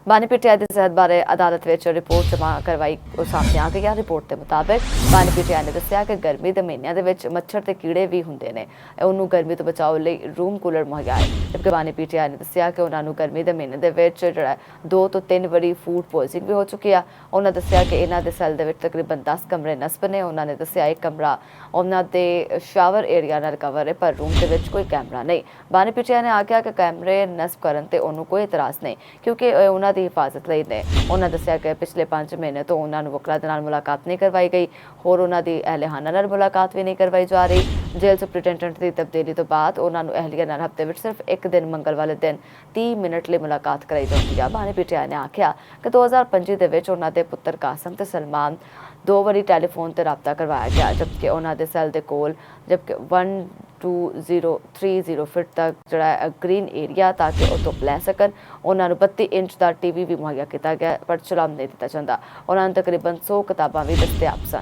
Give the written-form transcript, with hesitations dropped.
बानी पीटीआई की सेहत बारे अदालत में रिपोर्ट जमा करवाई सामने आ गई है। रिपोर्ट के मुताबिक बानी पीटीआई ने दस्सिया कि गर्मी के महीनों के मच्छर ते कीड़े भी होंगे ने, उन्होंने गर्मी तो बचाव लिए रूम कूलर मुहैया है। जबकि बानी पीटीआई ने दस्सिया कि उन्होंने गर्मी के महीने जो 2 तो 3 वारी फूड पॉइजनिंग भी हो चुकी है। उन्होंने दस्सिया कि इन्हों के सैल के तकरीबन 10 कमरे नस्ब ने। उन्होंने दस्सिया एक कमरा उन्होंने शावर एरिया नाल कवर है, पर रूम के कोई कैमरा नहीं। बानी पीटीआई ने आख्या कि कैमरे नस्ब करने ते उन्होंने कोई इतराज़ नहीं, क्योंकि उन्होंने की हिफाजत ਲਈ ने। उन्होंने दस्सिया कि पिछले 5 महीने तो उन्होंने वकला दे नाल मुलाकात नहीं करवाई गई, होर उन्होंने अहलियाना नाल मुलाकात भी नहीं करवाई जा रही। जेल सुपरिटेंडेंट की तब्दीली तो बाद उन्होंने अहलिया नाल हफ्ते में सिर्फ एक दिन मंगल वाले दिन 30 मिनट लिए मुलाकात कराई जाती है। बानी पीटीआई ने आख्या कि 2025 उन्होंने पुत्र कासम ते सलमान 2 वारी टैलीफोन ते रबता करवाया गया, जबकि उन्होंने सैल के कोल जबकि 12030 फीट तक जोड़ा ग्रीन एरिया ताकि वो धुप लै सकन। उन्होंने 32 इंच का टीवी भी मुहैया किया गया, पर चलाउण नहीं दिता जाता। उन्होंने तकरीबन 100 किताबां भी दस्तियाब सन।